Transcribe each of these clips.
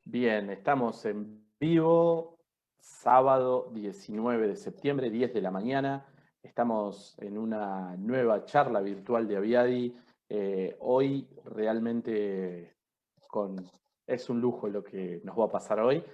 Bien, estamos en vivo, sábado 19 de septiembre, 10 de la mañana. Estamos en una nueva charla virtual de Aviadi. Hoy realmente es un lujo lo que nos va a pasar hoy.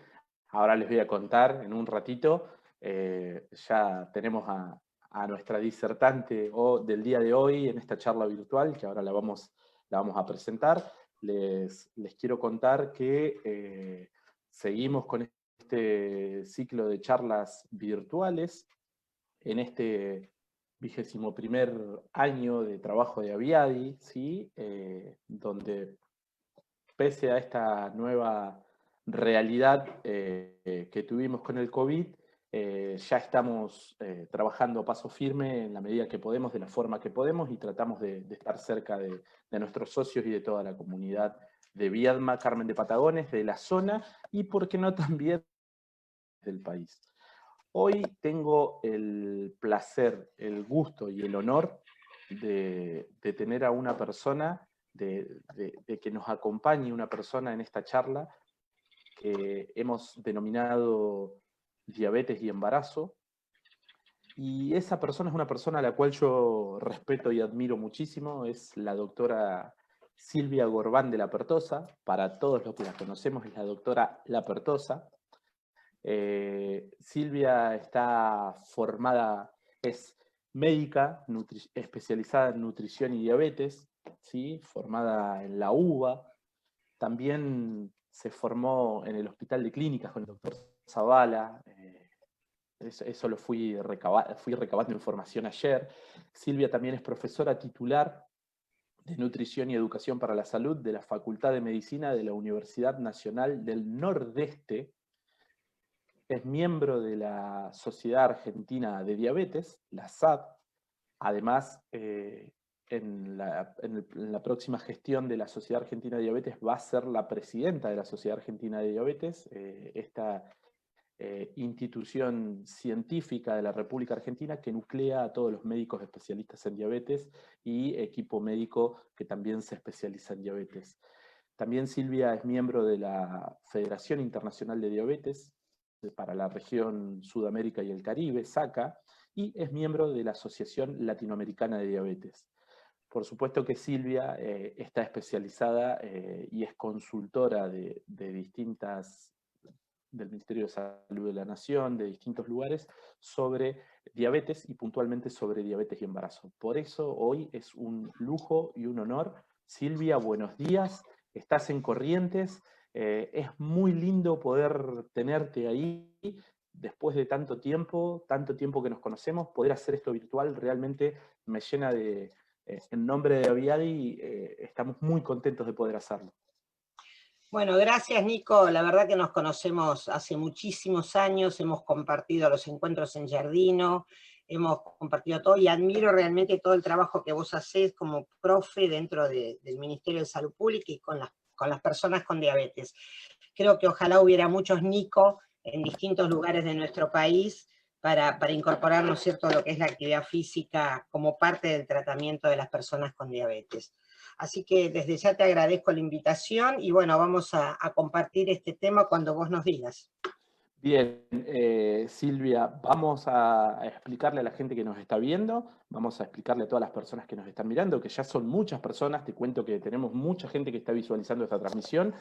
Ahora les voy a contar en un ratito. Ya tenemos a nuestra disertante del día de hoy en esta charla virtual, que ahora la vamos a presentar. Les quiero contar que seguimos con este ciclo de charlas virtuales en este 21º año de trabajo de Aviadi, ¿sí? Donde pese a esta nueva realidad que tuvimos con el COVID, ya estamos trabajando a paso firme en la medida que podemos, de la forma que podemos, y tratamos de estar cerca de nuestros socios y de toda la comunidad de Viedma, Carmen de Patagones, de la zona y, por qué no, también del país. Hoy tengo el placer, el gusto y el honor de tener a una persona, de que nos acompañe una persona en esta charla que hemos denominado diabetes y embarazo. Y esa persona es una persona a la cual yo respeto y admiro muchísimo, es la doctora Silvia Gorbán de la Pertosa. Para todos los que la conocemos, es la doctora La Pertosa. Silvia está formada, es médica especializada en nutrición y diabetes, ¿sí? Formada en la UBA. También se formó en el Hospital de Clínicas con el doctor Zavala. Eso lo fui recabando información ayer. Silvia también es profesora titular de Nutrición y Educación para la Salud de la Facultad de Medicina de la Universidad Nacional del Nordeste. Es miembro de la Sociedad Argentina de Diabetes, la SAD. Además, en la próxima gestión de la Sociedad Argentina de Diabetes va a ser la presidenta de la Sociedad Argentina de Diabetes, esta institución científica de la República Argentina que nuclea a todos los médicos especialistas en diabetes y equipo médico que también se especializa en diabetes. También Silvia es miembro de la Federación Internacional de Diabetes para la región Sudamérica y el Caribe, SACA, y es miembro de la Asociación Latinoamericana de Diabetes. Por supuesto que Silvia está especializada y es consultora del Ministerio de Salud de la Nación, de distintos lugares, sobre diabetes y puntualmente sobre diabetes y embarazo. Por eso hoy es un lujo y un honor. Silvia, buenos días. Estás en Corrientes. Es muy lindo poder tenerte ahí después de tanto tiempo que nos conocemos. Poder hacer esto virtual realmente me llena en nombre de Aviadi, estamos muy contentos de poder hacerlo. Bueno, gracias Nico, la verdad que nos conocemos hace muchísimos años, hemos compartido los encuentros en Giardino, hemos compartido todo y admiro realmente todo el trabajo que vos hacés como profe dentro del Ministerio de Salud Pública y con las personas con diabetes. Creo que ojalá hubiera muchos Nico en distintos lugares de nuestro país para incorporar, ¿no es cierto?, lo que es la actividad física como parte del tratamiento de las personas con diabetes. Así que desde ya te agradezco la invitación y bueno, vamos a compartir este tema cuando vos nos digas. Bien, Silvia, vamos a explicarle a la gente que nos está viendo, vamos a explicarle a todas las personas que nos están mirando, que ya son muchas personas, te cuento que tenemos mucha gente que está visualizando esta transmisión.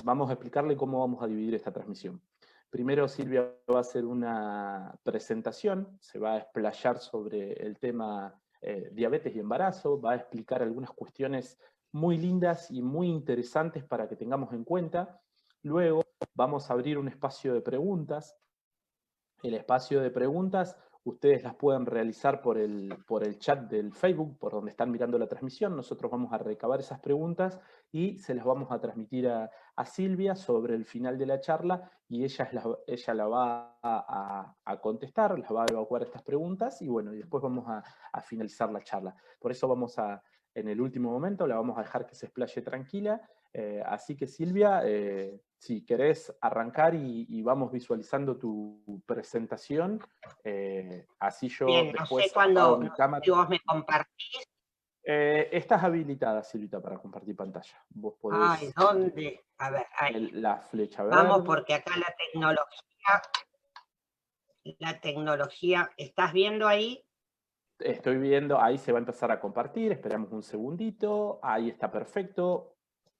Vamos a explicarle cómo vamos a dividir esta transmisión. Primero Silvia va a hacer una presentación, se va a explayar sobre el tema diabetes y embarazo, va a explicar algunas cuestiones muy lindas y muy interesantes para que tengamos en cuenta. Luego vamos a abrir un espacio de preguntas. El espacio de preguntas ustedes las pueden realizar por el chat del Facebook, por donde están mirando la transmisión. Nosotros vamos a recabar esas preguntas y se las vamos a transmitir a Silvia sobre el final de la charla, y ella la va a contestar, las va a evacuar estas preguntas, y bueno, y después vamos a finalizar la charla. Por eso en el último momento, la vamos a dejar que se explaye tranquila. Así que Silvia, si querés arrancar y vamos visualizando tu presentación, así yo Bien, no sé después apago cuándo, mi no sé cámara. si vos me compartís. Estás habilitada, Silvita, para compartir pantalla. Vos podés... Ay, ¿dónde? A ver, ahí. La flecha Vamos, verde. porque acá la tecnología, ¿estás viendo ahí? Estoy viendo, ahí se va a empezar a compartir, esperamos un segundito, ahí está perfecto.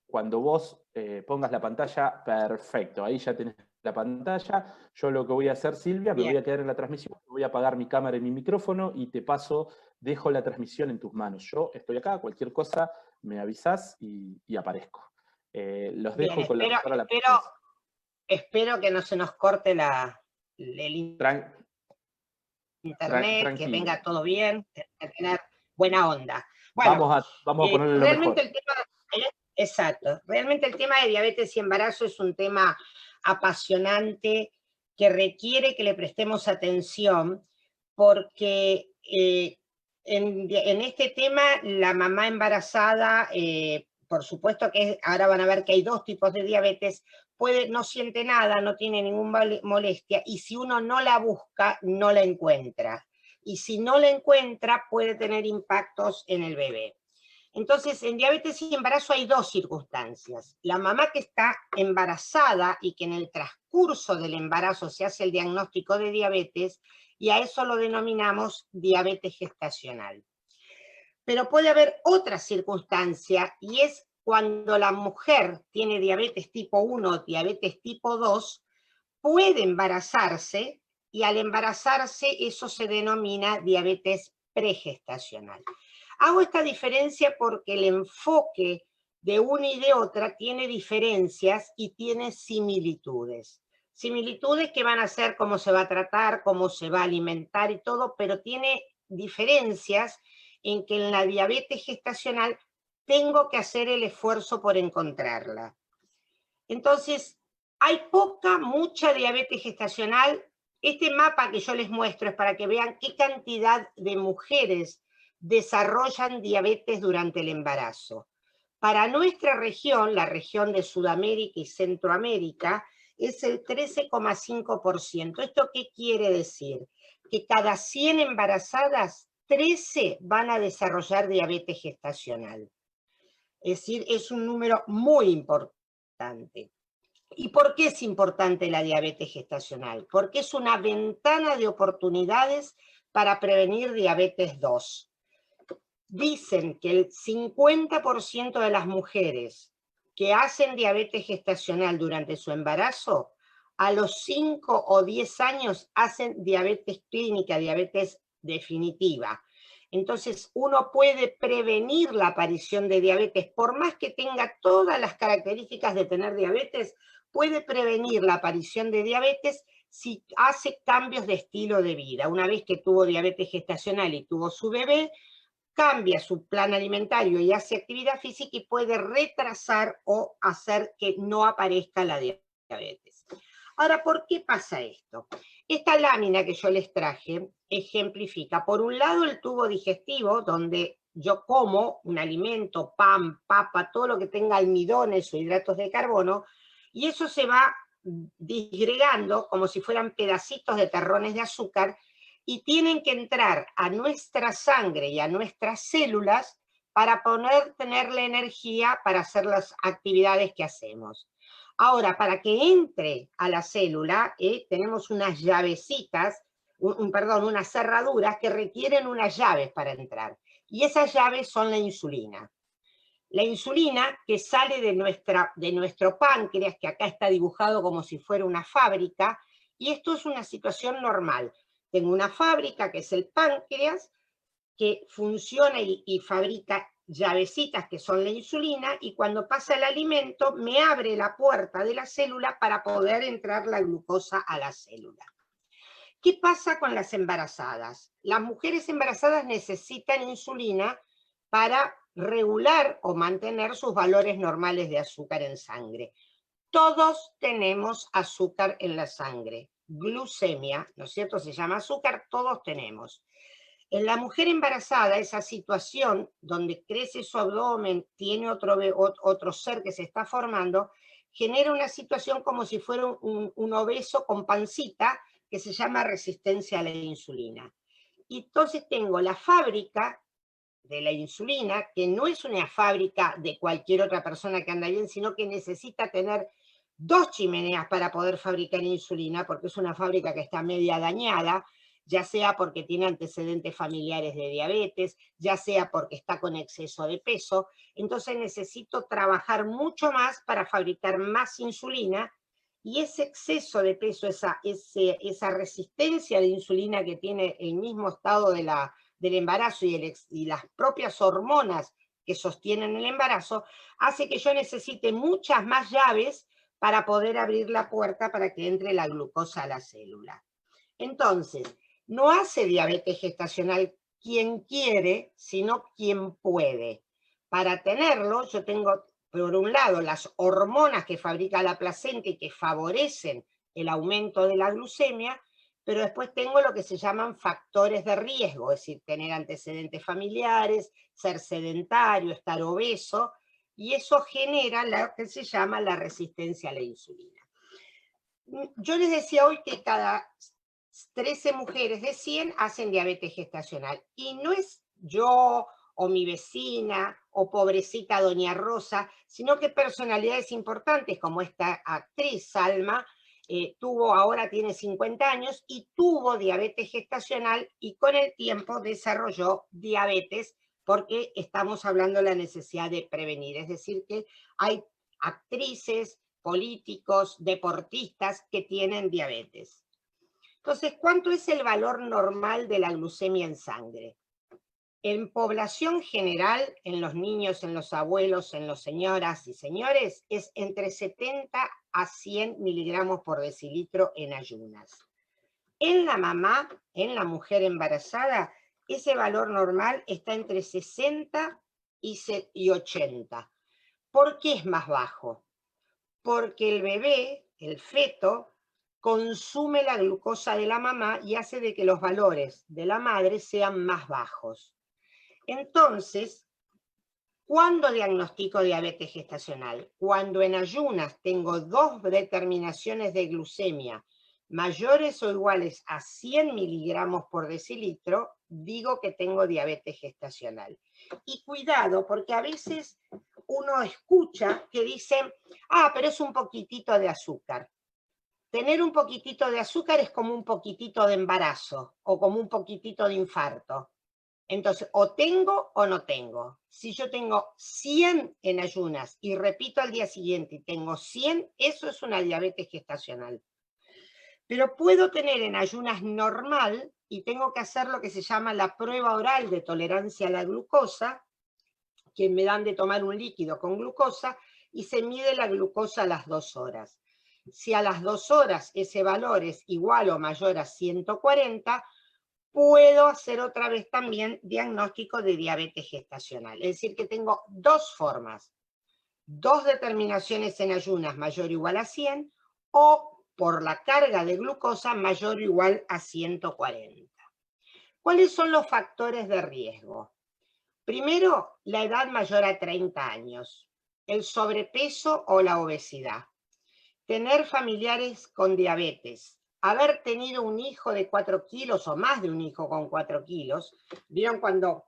Cuando vos pongas la pantalla, perfecto, ahí ya tenés la pantalla. Yo lo que voy a hacer, Silvia, me Bien, voy a quedar en la transmisión, voy a apagar mi cámara y mi micrófono y te paso, dejo la transmisión en tus manos. Yo estoy acá, cualquier cosa me avisás y aparezco. Los bien, dejo con la doctora la presencia. espero que no se nos corte el Tran- internet, que tranquila. venga todo bien, tener buena onda. Bueno, Vamos a ponerle lo realmente mejor. el tema, exacto, realmente el tema de diabetes y embarazo es un tema apasionante que requiere que le prestemos atención porque en este tema la mamá embarazada, por supuesto que ahora van a ver que hay dos tipos de diabetes, no siente nada, no tiene ninguna molestia, y si uno no la busca, no la encuentra. Y si no la encuentra, puede tener impactos en el bebé. Entonces, en diabetes y embarazo hay dos circunstancias. La mamá que está embarazada y que en el transcurso del embarazo se hace el diagnóstico de diabetes, y a eso lo denominamos diabetes gestacional. Pero puede haber otra circunstancia, y es cuando la mujer tiene diabetes tipo 1 o diabetes tipo 2, puede embarazarse, y al embarazarse eso se denomina diabetes pregestacional. Hago esta diferencia porque el enfoque de una y de otra tiene diferencias y tiene similitudes. Similitudes que van a ser cómo se va a tratar, cómo se va a alimentar y todo, pero tiene diferencias en que en la diabetes gestacional tengo que hacer el esfuerzo por encontrarla. Entonces, hay mucha diabetes gestacional. Este mapa que yo les muestro es para que vean qué cantidad de mujeres desarrollan diabetes durante el embarazo. Para nuestra región, la región de Sudamérica y Centroamérica, es el 13,5%. ¿Esto qué quiere decir? Que cada 100 embarazadas, 13 van a desarrollar diabetes gestacional. Es decir, es un número muy importante. ¿Y por qué es importante la diabetes gestacional? Porque es una ventana de oportunidades para prevenir diabetes 2. Dicen que el 50% de las mujeres que hacen diabetes gestacional durante su embarazo, a los 5 o 10 años hacen diabetes clínica, diabetes definitiva. Entonces, uno puede prevenir la aparición de diabetes, por más que tenga todas las características de tener diabetes, puede prevenir la aparición de diabetes si hace cambios de estilo de vida. Una vez que tuvo diabetes gestacional y tuvo su bebé, cambia su plan alimentario y hace actividad física y puede retrasar o hacer que no aparezca la diabetes. Ahora, ¿por qué pasa esto? Esta lámina que yo les traje ejemplifica, por un lado, el tubo digestivo, donde yo como un alimento, pan, papa, todo lo que tenga almidones o hidratos de carbono, y eso se va disgregando como si fueran pedacitos de terrones de azúcar, y tienen que entrar a nuestra sangre y a nuestras células para poder tener la energía para hacer las actividades que hacemos. Ahora, para que entre a la célula, tenemos unas llavecitas, unas cerraduras que requieren unas llaves para entrar. Y esas llaves son la insulina. La insulina que sale de nuestro páncreas, que acá está dibujado como si fuera una fábrica, y esto es una situación normal. Tengo una fábrica que es el páncreas, que funciona y fabrica llavecitas que son la insulina, y cuando pasa el alimento me abre la puerta de la célula para poder entrar la glucosa a la célula. ¿Qué pasa con las embarazadas? Las mujeres embarazadas necesitan insulina para regular o mantener sus valores normales de azúcar en sangre. Todos tenemos azúcar en la sangre, glucemia, ¿no es cierto? Se llama azúcar, todos tenemos. En la mujer embarazada, esa situación donde crece su abdomen, tiene otro ser que se está formando, genera una situación como si fuera un obeso con pancita, que se llama resistencia a la insulina. Y entonces tengo la fábrica de la insulina, que no es una fábrica de cualquier otra persona que anda bien, sino que necesita tener 2 chimeneas para poder fabricar insulina, porque es una fábrica que está media dañada, ya sea porque tiene antecedentes familiares de diabetes, ya sea porque está con exceso de peso. Entonces necesito trabajar mucho más para fabricar más insulina, y ese exceso de peso, esa resistencia de insulina que tiene el mismo estado del embarazo y las propias hormonas que sostienen el embarazo, hace que yo necesite muchas más llaves para poder abrir la puerta para que entre la glucosa a la célula. Entonces, no hace diabetes gestacional quien quiere, sino quien puede. Para tenerlo, yo tengo, por un lado, las hormonas que fabrica la placenta y que favorecen el aumento de la glucemia, pero después tengo lo que se llaman factores de riesgo, es decir, tener antecedentes familiares, ser sedentario, estar obeso, y eso genera lo que se llama la resistencia a la insulina. Yo les decía hoy que cada 13 mujeres de 100 hacen diabetes gestacional, y no es yo o mi vecina o pobrecita doña Rosa, sino que personalidades importantes como esta actriz Salma, ahora tiene 50 años y tuvo diabetes gestacional, y con el tiempo desarrolló diabetes, porque estamos hablando de la necesidad de prevenir. Es decir, que hay actrices, políticos, deportistas que tienen diabetes. Entonces, ¿cuánto es el valor normal de la glucemia en sangre? En población general, en los niños, en los abuelos, en las señoras y señores, es entre 70 a 100 miligramos por decilitro en ayunas. En la mamá, en la mujer embarazada, ese valor normal está entre 60 y 80. ¿Por qué es más bajo? Porque el bebé, el feto, consume la glucosa de la mamá y hace de que los valores de la madre sean más bajos. Entonces, ¿cuándo diagnostico diabetes gestacional? Cuando en ayunas tengo 2 determinaciones de glucemia mayores o iguales a 100 miligramos por decilitro, digo que tengo diabetes gestacional. Y cuidado, porque a veces uno escucha que dicen, pero es un poquitito de azúcar. Tener un poquitito de azúcar es como un poquitito de embarazo o como un poquitito de infarto. Entonces, o tengo o no tengo. Si yo tengo 100 en ayunas y repito al día siguiente y tengo 100, eso es una diabetes gestacional. Pero puedo tener en ayunas normal y tengo que hacer lo que se llama la prueba oral de tolerancia a la glucosa, que me dan de tomar un líquido con glucosa, y se mide la glucosa a las 2 horas. Si a las 2 horas ese valor es igual o mayor a 140, puedo hacer otra vez también diagnóstico de diabetes gestacional. Es decir, que tengo 2 formas: 2 determinaciones en ayunas mayor o igual a 100, o por la carga de glucosa mayor o igual a 140. ¿Cuáles son los factores de riesgo? Primero, la edad mayor a 30 años, el sobrepeso o la obesidad, tener familiares con diabetes, haber tenido un hijo de 4 kilos o más de un hijo con 4 kilos. ¿Vieron cuando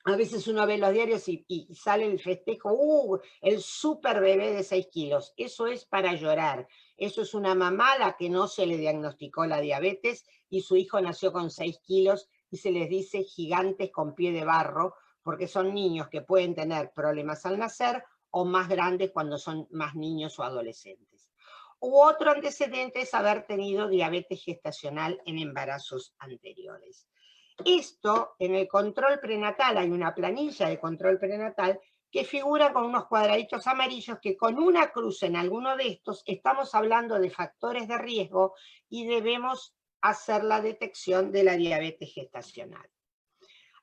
a veces uno ve los diarios y sale el festejo, el super bebé de 6 kilos? Eso es para llorar. Eso es una mamá a la que no se le diagnosticó la diabetes y su hijo nació con 6 kilos y se les dice gigantes con pie de barro, porque son niños que pueden tener problemas al nacer o más grandes cuando son más niños o adolescentes. U otro antecedente es haber tenido diabetes gestacional en embarazos anteriores. Esto, en el control prenatal, hay una planilla de control prenatal que figura con unos cuadraditos amarillos que con una cruz en alguno de estos estamos hablando de factores de riesgo y debemos hacer la detección de la diabetes gestacional.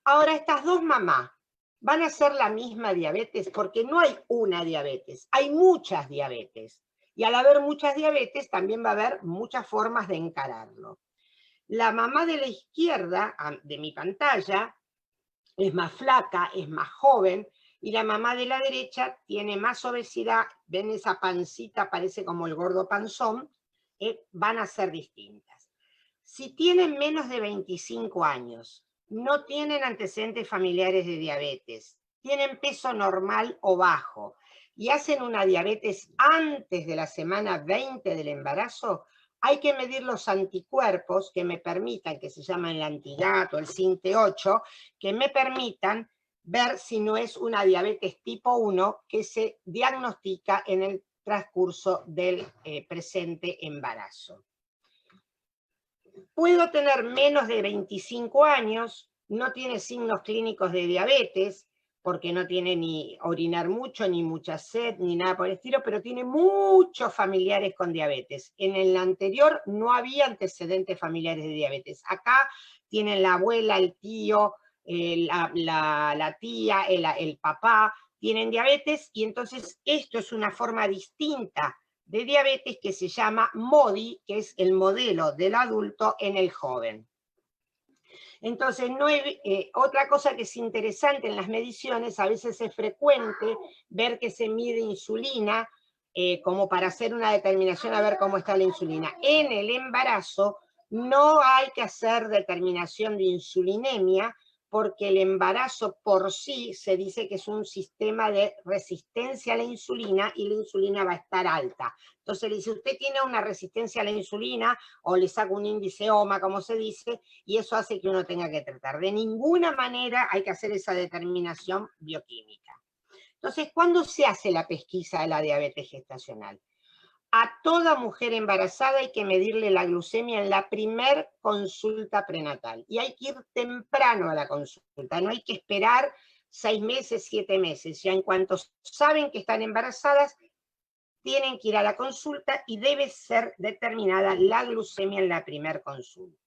Ahora, estas 2 mamás van a ser la misma diabetes, porque no hay una diabetes, hay muchas diabetes. Y al haber muchas diabetes también va a haber muchas formas de encararlo. La mamá de la izquierda de mi pantalla es más flaca, es más joven, y la mamá de la derecha tiene más obesidad. Ven esa pancita, parece como el gordo panzón. Van a ser distintas. Si tienen menos de 25 años no tienen antecedentes familiares de diabetes, tienen peso normal o bajo, y hacen una diabetes antes de la semana 20 del embarazo, hay que medir los anticuerpos que me permitan, que se llaman el antigato, el SINT8, que me permitan ver si no es una diabetes tipo 1 que se diagnostica en el transcurso del presente embarazo. Puedo tener menos de 25 años, no tiene signos clínicos de diabetes, porque no tiene ni orinar mucho, ni mucha sed, ni nada por el estilo, pero tiene muchos familiares con diabetes. En el anterior no había antecedentes familiares de diabetes. Acá tienen la abuela, el tío, la tía, el papá, tienen diabetes, y entonces esto es una forma distinta de diabetes que se llama MODI, que es el modelo del adulto en el joven. Entonces, otra cosa que es interesante en las mediciones, a veces es frecuente ver que se mide insulina, como para hacer una determinación a ver cómo está la insulina. En el embarazo no hay que hacer determinación de insulinemia, porque el embarazo por sí se dice que es un sistema de resistencia a la insulina y la insulina va a estar alta. Entonces le dice, usted tiene una resistencia a la insulina, o le saca un índice OMA, como se dice, y eso hace que uno tenga que tratar. De ninguna manera hay que hacer esa determinación bioquímica. Entonces, ¿cuándo se hace la pesquisa de la diabetes gestacional? A toda mujer embarazada hay que medirle la glucemia en la primer consulta prenatal. Y hay que ir temprano a la consulta, no hay que esperar 6 meses, 7 meses. Ya en cuanto saben que están embarazadas, tienen que ir a la consulta y debe ser determinada la glucemia en la primer consulta.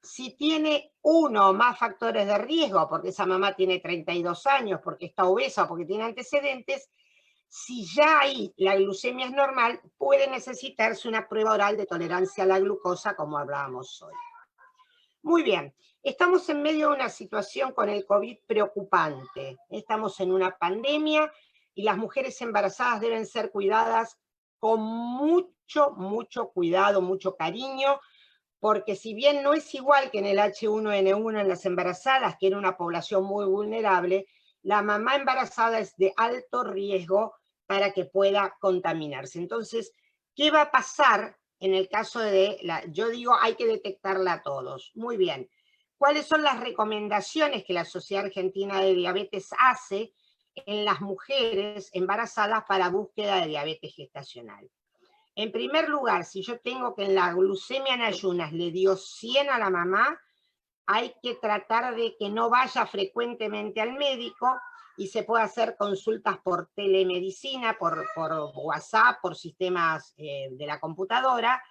Si tiene uno o más factores de riesgo, porque esa mamá tiene 32 años, porque está obesa o porque tiene antecedentes, si ya ahí la glucemia es normal, puede necesitarse una prueba oral de tolerancia a la glucosa, como hablábamos hoy. Muy bien, estamos en medio de una situación con el COVID preocupante. Estamos en una pandemia y las mujeres embarazadas deben ser cuidadas con mucho cuidado, mucho cariño, porque si bien no es igual que en el H1N1 en las embarazadas, que era una población muy vulnerable, la mamá embarazada es de alto riesgo para que pueda contaminarse. Entonces, ¿qué va a pasar en el caso de yo digo, hay que detectarla a todos? Muy bien. ¿Cuáles son las recomendaciones que la Sociedad Argentina de Diabetes hace en las mujeres embarazadas para búsqueda de diabetes gestacional? En primer lugar, si yo tengo que en la glucemia en ayunas le dio 100 a la mamá, hay que tratar de que no vaya frecuentemente al médico y se puede hacer consultas por telemedicina, por WhatsApp, por sistemas de la computadora.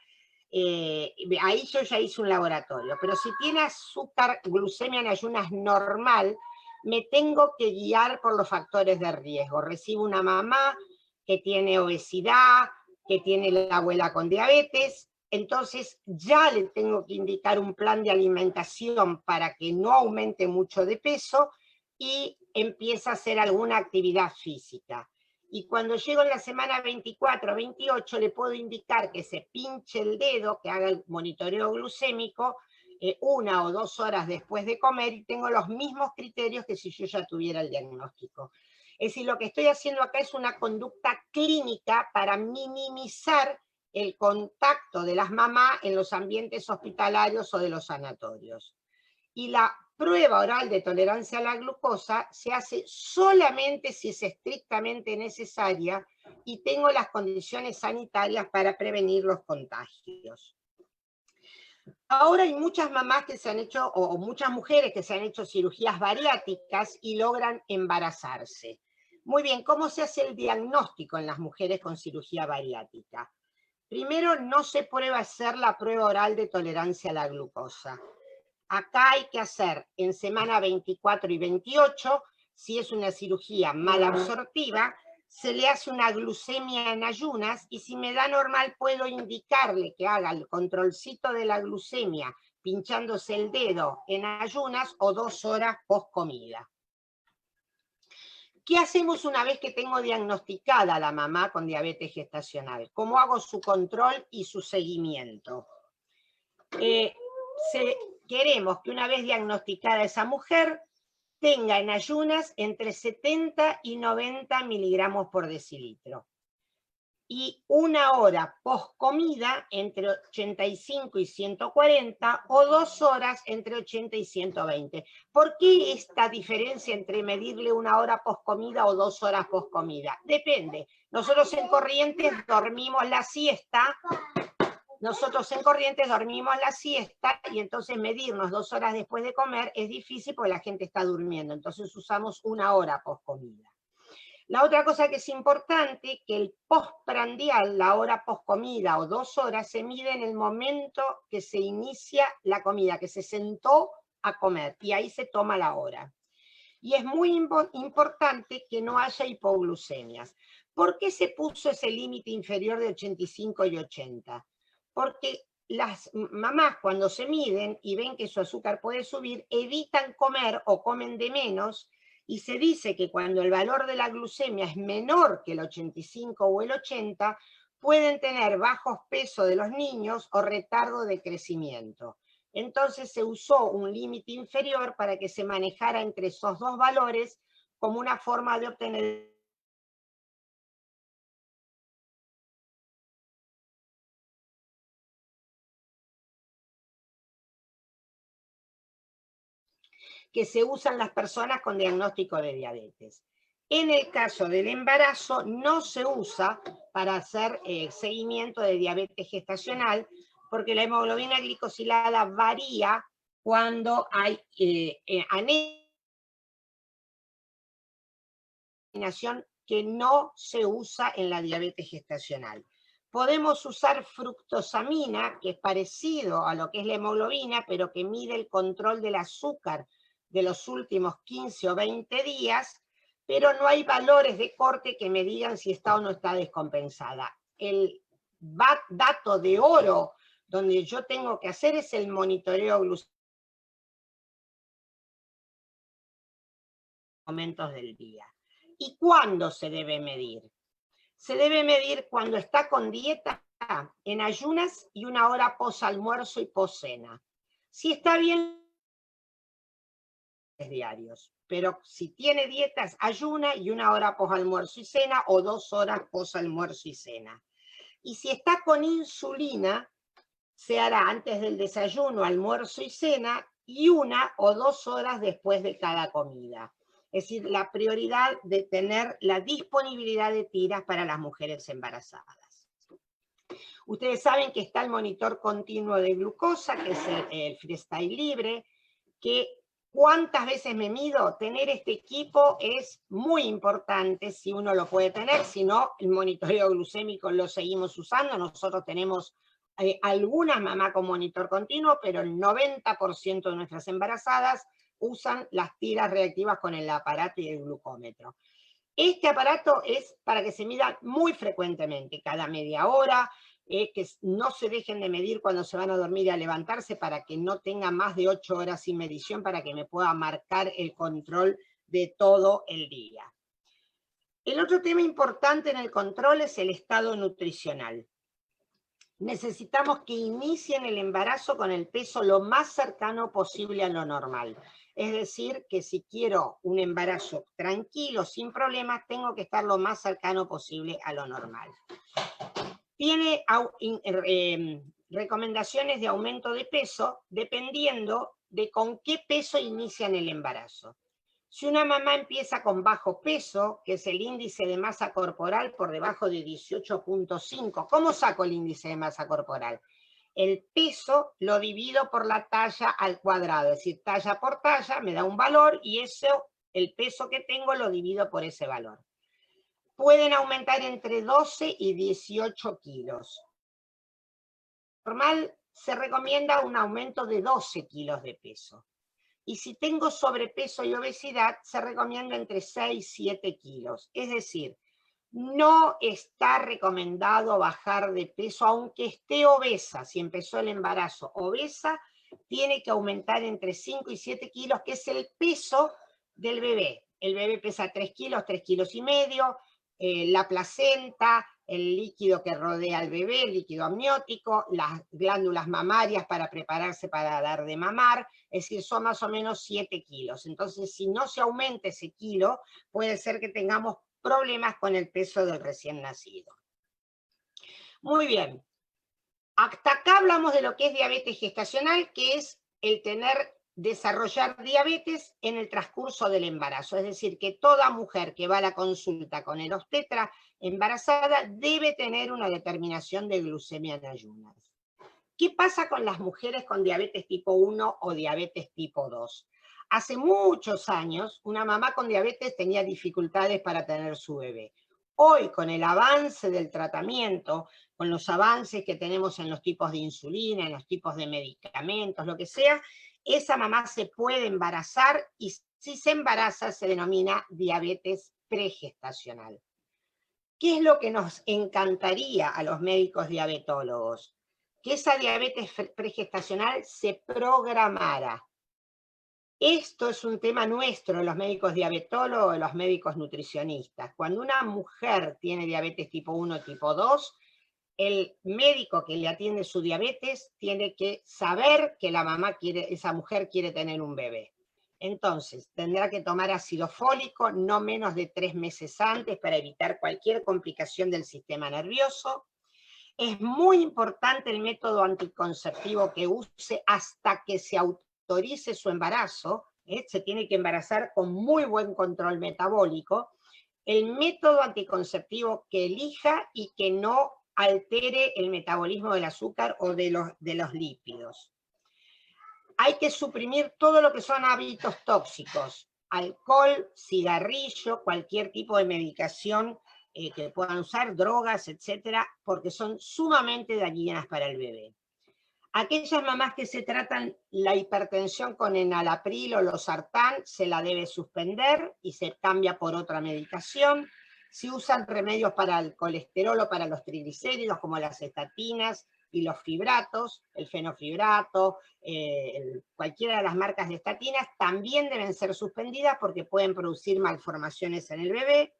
Ahí yo ya hice un laboratorio. Pero si tiene azúcar, glucemia en ayunas normal, me tengo que guiar por los factores de riesgo. Recibo una mamá que tiene obesidad, que tiene la abuela con diabetes, entonces ya le tengo que indicar un plan de alimentación para que no aumente mucho de peso y empiece a hacer alguna actividad física. Y cuando llego en la semana 24 o 28 le puedo indicar que se pinche el dedo, que haga el monitoreo glucémico 1 o 2 horas después de comer, y tengo los mismos criterios que si yo ya tuviera el diagnóstico. Es decir, lo que estoy haciendo acá es una conducta clínica para minimizar el contacto de las mamás en los ambientes hospitalarios o de los sanatorios. Y la prueba oral de tolerancia a la glucosa se hace solamente si es estrictamente necesaria y tengo las condiciones sanitarias para prevenir los contagios. Ahora hay muchas mamás que se han hecho, o muchas mujeres que se han hecho cirugías bariátricas y logran embarazarse. Muy bien, ¿cómo se hace el diagnóstico en las mujeres con cirugía bariátrica? Primero, no se puede hacer la prueba oral de tolerancia a la glucosa. Acá hay que hacer en semana 24 y 28, si es una cirugía malabsortiva, se le hace una glucemia en ayunas, y si me da normal puedo indicarle que haga el controlcito de la glucemia pinchándose el dedo en ayunas o 2 horas post comida. ¿Qué hacemos una vez que tengo diagnosticada a la mamá con diabetes gestacional? ¿Cómo hago su control y su seguimiento? queremos que una vez diagnosticada esa mujer, tenga en ayunas entre 70 y 90 miligramos por decilitro. Y una hora post comida entre 85 y 140 o 2 horas entre 80 y 120. ¿Por qué esta diferencia entre medirle una hora post comida o 2 horas post comida? Depende. Nosotros en Corrientes dormimos la siesta. Y entonces medirnos 2 horas después de comer es difícil porque la gente está durmiendo. Entonces usamos una hora post comida. La otra cosa que es importante, que el postprandial, la hora postcomida o 2 horas, se mide en el momento que se inicia la comida, que se sentó a comer, y ahí se toma la hora. Y es muy importante que no haya hipoglucemias. ¿Por qué se puso ese límite inferior de 85 y 80? Porque las mamás cuando se miden y ven que su azúcar puede subir, evitan comer o comen de menos. Y se dice que cuando el valor de la glucemia es menor que el 85 o el 80, pueden tener bajos pesos de los niños o retardo de crecimiento. Entonces se usó un límite inferior para que se manejara entre esos dos valores como una forma de obtener que se usan las personas con diagnóstico de diabetes. En el caso del embarazo no se usa para hacer seguimiento de diabetes gestacional, porque la hemoglobina glicosilada varía cuando hay anemia que no se usa en la diabetes gestacional. Podemos usar fructosamina, que es parecido a lo que es la hemoglobina, pero que mide el control del azúcar de los últimos 15 o 20 días, pero no hay valores de corte que me digan si está o no está descompensada. El dato de oro donde yo tengo que hacer es el monitoreo glucémico momentos del día. ¿Y cuándo se debe medir? Se debe medir cuando está con dieta, en ayunas y una hora post almuerzo y post cena. Si está bien, es diarios, pero si tiene dietas, ayuna y una hora post almuerzo y cena o 2 horas post almuerzo y cena. Y si está con insulina, se hará antes del desayuno, almuerzo y cena y 1 o 2 horas después de cada comida. Es decir, la prioridad de tener la disponibilidad de tiras para las mujeres embarazadas. Ustedes saben que está el monitor continuo de glucosa, que es el Freestyle Libre, que ¿cuántas veces me mido? Tener este equipo es muy importante si uno lo puede tener, si no, el monitoreo glucémico lo seguimos usando. Nosotros tenemos algunas mamás con monitor continuo, pero el 90% de nuestras embarazadas usan las tiras reactivas con el aparato y el glucómetro. Este aparato es para que se mida muy frecuentemente, cada media hora, que no se dejen de medir cuando se van a dormir y a levantarse para que no tenga más de 8 horas sin medición, para que me pueda marcar el control de todo el día. El otro tema importante en el control es el estado nutricional. Necesitamos que inicien el embarazo con el peso lo más cercano posible a lo normal. Es decir, que si quiero un embarazo tranquilo, sin problemas, tengo que estar lo más cercano posible a lo normal. Tiene recomendaciones de aumento de peso dependiendo de con qué peso inician el embarazo. Si una mamá empieza con bajo peso, que es el índice de masa corporal por debajo de 18.5, ¿cómo saco el índice de masa corporal? El peso lo divido por la talla al cuadrado, es decir, talla por talla me da un valor y eso, el peso que tengo, lo divido por ese valor. Pueden aumentar entre 12 y 18 kilos. Normal se recomienda un aumento de 12 kilos de peso. Y si tengo sobrepeso y obesidad, se recomienda entre 6 y 7 kilos. Es decir, no está recomendado bajar de peso, aunque esté obesa. Si empezó el embarazo obesa, tiene que aumentar entre 5 y 7 kilos, que es el peso del bebé. El bebé pesa 3 kilos y medio, la placenta, el líquido que rodea al bebé, el líquido amniótico, las glándulas mamarias para prepararse para dar de mamar, es decir, son más o menos 7 kilos. Entonces, si no se aumenta ese kilo, puede ser que tengamos problemas con el peso del recién nacido. Muy bien. Hasta acá hablamos de lo que es diabetes gestacional, que es el desarrollar diabetes en el transcurso del embarazo. Es decir, que toda mujer que va a la consulta con el obstetra embarazada debe tener una determinación de glucemia en ayunas. ¿Qué pasa con las mujeres con diabetes tipo 1 o diabetes tipo 2? Hace muchos años, una mamá con diabetes tenía dificultades para tener su bebé. Hoy, con el avance del tratamiento, con los avances que tenemos en los tipos de insulina, en los tipos de medicamentos, lo que sea, esa mamá se puede embarazar y si se embaraza se denomina diabetes pregestacional. ¿Qué es lo que nos encantaría a los médicos diabetólogos? Que esa diabetes pregestacional se programara. Esto es un tema nuestro, los médicos diabetólogos, los médicos nutricionistas. Cuando una mujer tiene diabetes tipo 1, tipo 2, el médico que le atiende su diabetes tiene que saber que esa mujer quiere tener un bebé. Entonces, tendrá que tomar ácido fólico no menos de 3 meses antes para evitar cualquier complicación del sistema nervioso. Es muy importante el método anticonceptivo que use hasta que se autorice su embarazo. Se tiene que embarazar con muy buen control metabólico. El método anticonceptivo que elija y que no altere el metabolismo del azúcar o de los lípidos. Hay que suprimir todo lo que son hábitos tóxicos, alcohol, cigarrillo, cualquier tipo de medicación que puedan usar, drogas, etcétera, porque son sumamente dañinas para el bebé. Aquellas mamás que se tratan la hipertensión con enalapril o losartán, se la debe suspender y se cambia por otra medicación. Si usan remedios para el colesterol o para los triglicéridos, como las estatinas y los fibratos, el fenofibrato, cualquiera de las marcas de estatinas, también deben ser suspendidas porque pueden producir malformaciones en el bebé.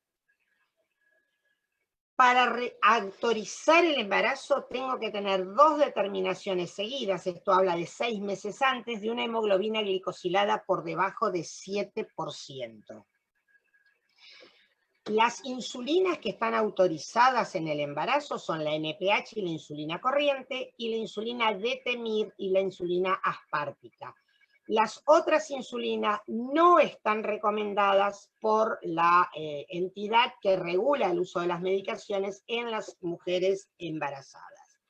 Para autorizar el embarazo tengo que tener 2 determinaciones seguidas, esto habla de 6 meses antes, de una hemoglobina glicosilada por debajo de 7%. Las insulinas que están autorizadas en el embarazo son la NPH y la insulina corriente, y la insulina Detemir y la insulina aspártica. Las otras insulinas no están recomendadas por la entidad que regula el uso de las medicaciones en las mujeres embarazadas.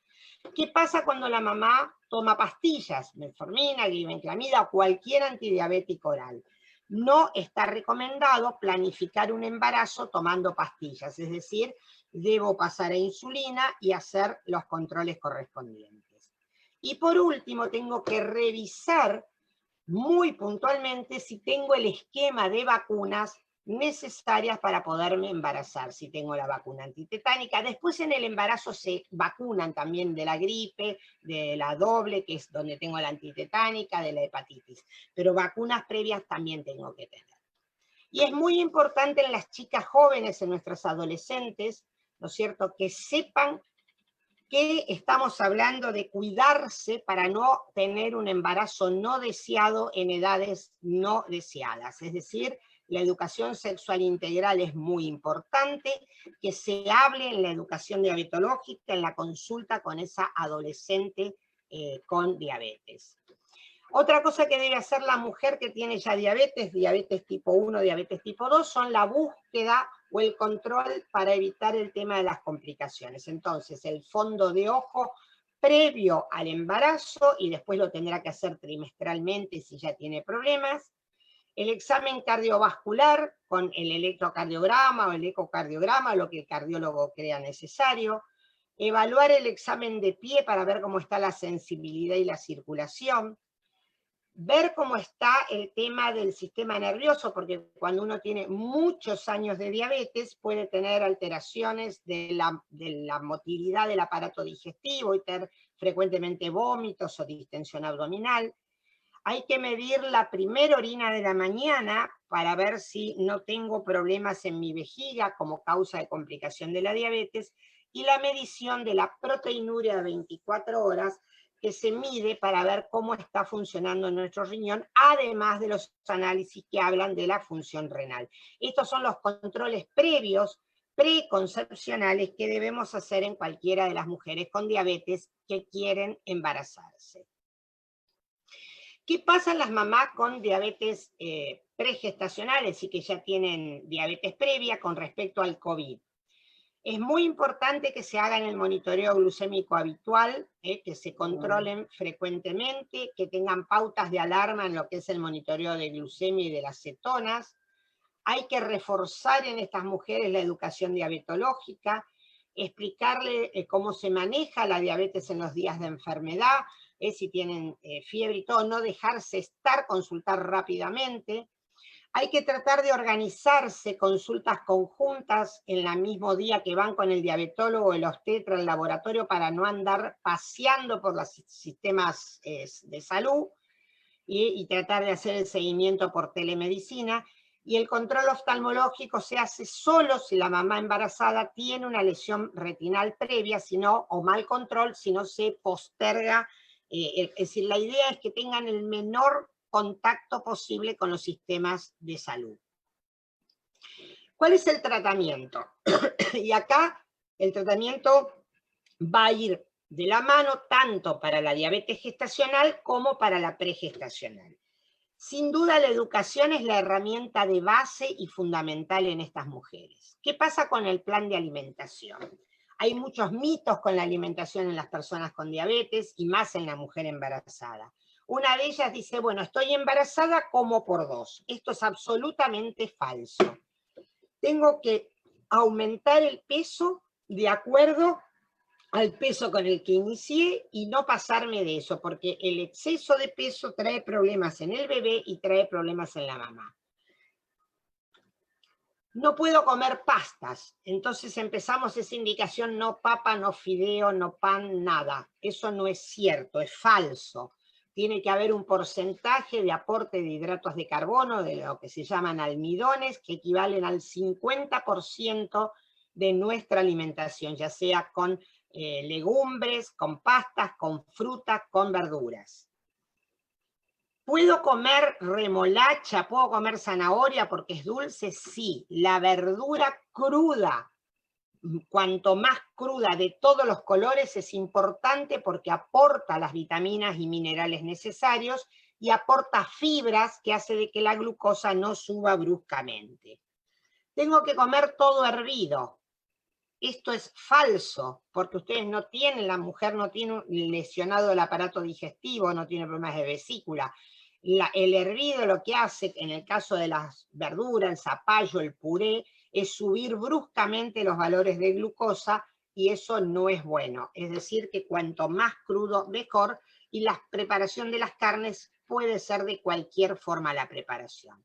¿Qué pasa cuando la mamá toma pastillas? Metformina, glibenclamida o cualquier antidiabético oral. No está recomendado planificar un embarazo tomando pastillas, es decir, debo pasar a insulina y hacer los controles correspondientes. Y por último, tengo que revisar muy puntualmente si tengo el esquema de vacunas necesarias para poderme embarazar, si tengo la vacuna antitetánica. Después en el embarazo se vacunan también de la gripe, de la doble, que es donde tengo la antitetánica, de la hepatitis, pero vacunas previas también tengo que tener. Y es muy importante en las chicas jóvenes, en nuestros adolescentes, ¿no es cierto?, que sepan que estamos hablando de cuidarse para no tener un embarazo no deseado en edades no deseadas. Es decir, la educación sexual integral es muy importante, que se hable en la educación diabetológica, en la consulta con esa adolescente con diabetes. Otra cosa que debe hacer la mujer que tiene ya diabetes, diabetes tipo 1, diabetes tipo 2, son la búsqueda o el control para evitar el tema de las complicaciones. Entonces, el fondo de ojo previo al embarazo, y después lo tendrá que hacer trimestralmente si ya tiene problemas. El examen cardiovascular con el electrocardiograma o el ecocardiograma, lo que el cardiólogo crea necesario. Evaluar el examen de pie para ver cómo está la sensibilidad y la circulación. Ver cómo está el tema del sistema nervioso, porque cuando uno tiene muchos años de diabetes puede tener alteraciones de la motilidad del aparato digestivo y tener frecuentemente vómitos o distensión abdominal. Hay que medir la primera orina de la mañana para ver si no tengo problemas en mi vejiga como causa de complicación de la diabetes, y la medición de la proteinuria de 24 horas, que se mide para ver cómo está funcionando nuestro riñón, además de los análisis que hablan de la función renal. Estos son los controles previos, preconcepcionales, que debemos hacer en cualquiera de las mujeres con diabetes que quieren embarazarse. ¿Qué pasa en las mamás con diabetes pregestacionales y que ya tienen diabetes previa con respecto al COVID? Es muy importante que se hagan el monitoreo glucémico habitual, que se controlen frecuentemente, que tengan pautas de alarma en lo que es el monitoreo de glucemia y de las cetonas. Hay que reforzar en estas mujeres la educación diabetológica, explicarle cómo se maneja la diabetes en los días de enfermedad, si tienen fiebre y todo, no dejarse estar, consultar rápidamente. Hay que tratar de organizarse consultas conjuntas en el mismo día que van con el diabetólogo, el obstetra, el laboratorio, para no andar paseando por los sistemas de salud, y tratar de hacer el seguimiento por telemedicina. Y el control oftalmológico se hace solo si la mamá embarazada tiene una lesión retinal previa, sino, o mal control, si no se posterga. Es decir, la idea es que tengan el menor contacto posible con los sistemas de salud. ¿Cuál es el tratamiento? Y acá el tratamiento va a ir de la mano tanto para la diabetes gestacional como para la pregestacional. Sin duda la educación es la herramienta de base y fundamental en estas mujeres. ¿Qué pasa con el plan de alimentación? Hay muchos mitos con la alimentación en las personas con diabetes y más en la mujer embarazada. Una de ellas dice, bueno, estoy embarazada, como por 2. Esto es absolutamente falso. Tengo que aumentar el peso de acuerdo al peso con el que inicié y no pasarme de eso, porque el exceso de peso trae problemas en el bebé y trae problemas en la mamá. No puedo comer pastas, entonces empezamos esa indicación: no papa, no fideo, no pan, nada. Eso no es cierto, es falso. Tiene que haber un porcentaje de aporte de hidratos de carbono, de lo que se llaman almidones, que equivalen al 50% de nuestra alimentación, ya sea con legumbres, con pastas, con frutas, con verduras. ¿Puedo comer remolacha? ¿Puedo comer zanahoria porque es dulce? Sí. La verdura cruda, cuanto más cruda, de todos los colores, es importante porque aporta las vitaminas y minerales necesarios y aporta fibras que hace de que la glucosa no suba bruscamente. Tengo que comer todo hervido. Esto es falso, porque ustedes no tienen, la mujer no tiene lesionado el aparato digestivo, no tiene problemas de vesícula. El hervido lo que hace, en el caso de las verduras, el zapallo, el puré, es subir bruscamente los valores de glucosa, y eso no es bueno. Es decir, que cuanto más crudo, mejor, y la preparación de las carnes puede ser de cualquier forma la preparación.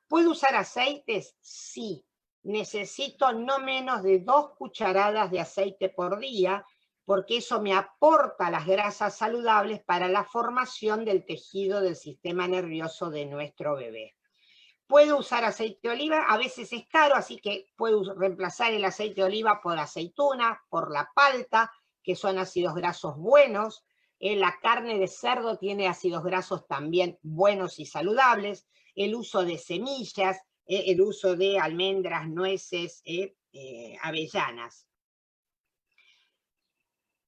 ¿Puedo usar aceites? Sí. Necesito no menos de 2 cucharadas de aceite por día, porque eso me aporta las grasas saludables para la formación del tejido del sistema nervioso de nuestro bebé. ¿Puedo usar aceite de oliva? A veces es caro, así que puedo reemplazar el aceite de oliva por aceituna, por la palta, que son ácidos grasos buenos. La carne de cerdo tiene ácidos grasos también buenos y saludables. El uso de semillas, el uso de almendras, nueces, avellanas.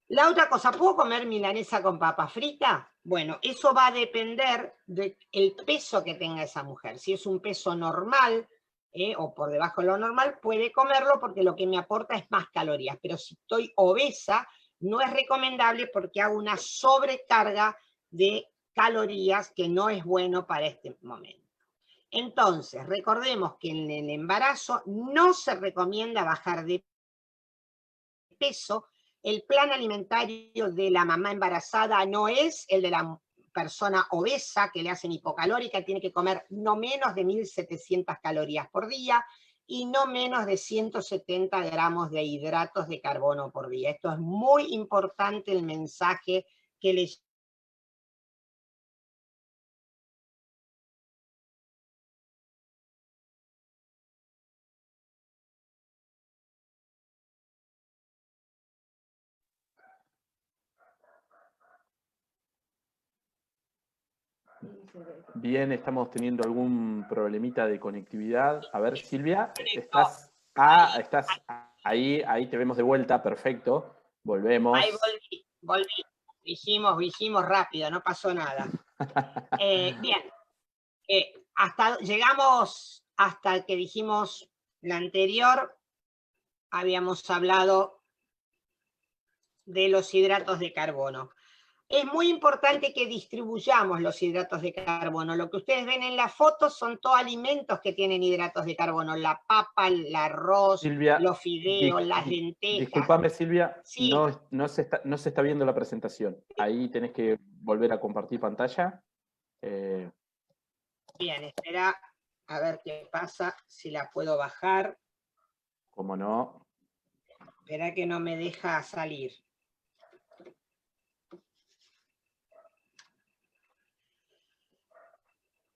La otra cosa, ¿puedo comer milanesa con papa frita? Bueno, eso va a depender del peso que tenga esa mujer. Si es un peso normal, o por debajo de lo normal, puede comerlo porque lo que me aporta es más calorías. Pero si estoy obesa, no es recomendable porque hago una sobrecarga de calorías que no es bueno para este momento. Entonces, recordemos que en el embarazo no se recomienda bajar de peso. El plan alimentario de la mamá embarazada no es el de la persona obesa que le hacen hipocalórica. Tiene que comer no menos de 1.700 calorías por día y no menos de 170 gramos de hidratos de carbono por día. Esto es muy importante, el mensaje que les Bien, estamos teniendo algún problemita de conectividad. A ver, Silvia, ¿estás? Ah, estás ahí, ahí te vemos de vuelta, perfecto. Volvemos. Ahí volví. Dijimos rápido, no pasó nada. Bien, llegamos hasta el que dijimos la anterior, habíamos hablado de los hidratos de carbono. Es muy importante que distribuyamos los hidratos de carbono. Lo que ustedes ven en la foto son todos alimentos que tienen hidratos de carbono. La papa, el arroz, Silvia, los fideos, las lentejas. discúlpame, Silvia, Sí. no se está viendo la presentación. Ahí tenés que volver a compartir pantalla. Bien, espera a ver qué pasa, si la puedo bajar. ¿Cómo no? Espera que no me deja salir.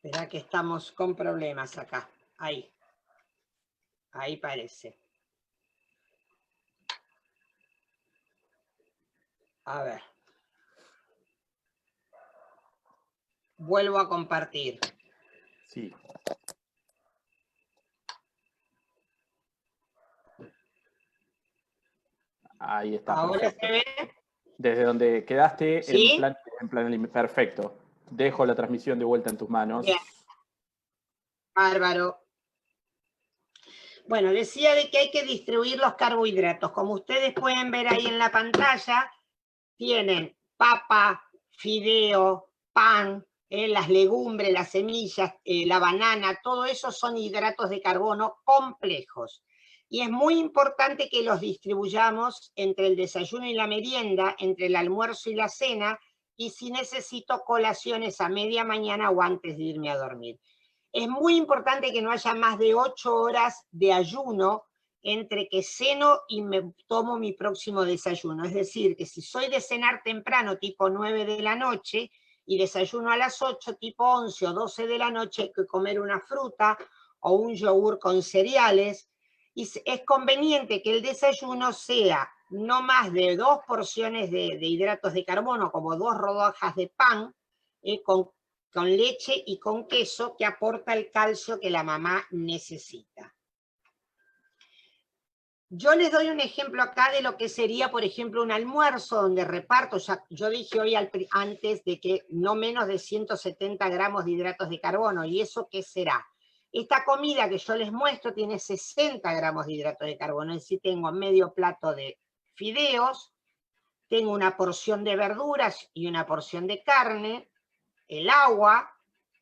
Espera que estamos con problemas acá. Ahí. Ahí parece. A ver. Vuelvo a compartir. Sí. Ahí está. ¿Ahora Perfecto. se ve? Desde donde quedaste, ¿Sí? en plan perfecto. Dejo la transmisión de vuelta en tus manos. Bien. Bárbaro. Bueno, decía de que hay que distribuir los carbohidratos. Como ustedes pueden ver ahí en la pantalla, tienen papa, fideo, pan, las legumbres, las semillas, la banana, todo eso son hidratos de carbono complejos. Y es muy importante que los distribuyamos entre el desayuno y la merienda, entre el almuerzo y la cena, y si necesito colaciones a media mañana o antes de irme a dormir. Es muy importante que no haya más de 8 horas de ayuno entre que ceno y me tomo mi próximo desayuno. Es decir, que si soy de cenar temprano, tipo 9 de la noche, y desayuno a las 8, tipo 11 o 12 de la noche, hay que comer una fruta o un yogur con cereales. Y es conveniente que el desayuno sea no más de 2 porciones de hidratos de carbono, como 2 rodajas de pan, con leche y con queso, que aporta el calcio que la mamá necesita. Yo les doy un ejemplo acá de lo que sería, por ejemplo, un almuerzo donde reparto, yo dije hoy antes de que no menos de 170 gramos de hidratos de carbono, ¿y eso qué será? Esta comida que yo les muestro tiene 60 gramos de hidratos de carbono, es decir, tengo medio plato de fideos, tengo una porción de verduras y una porción de carne, el agua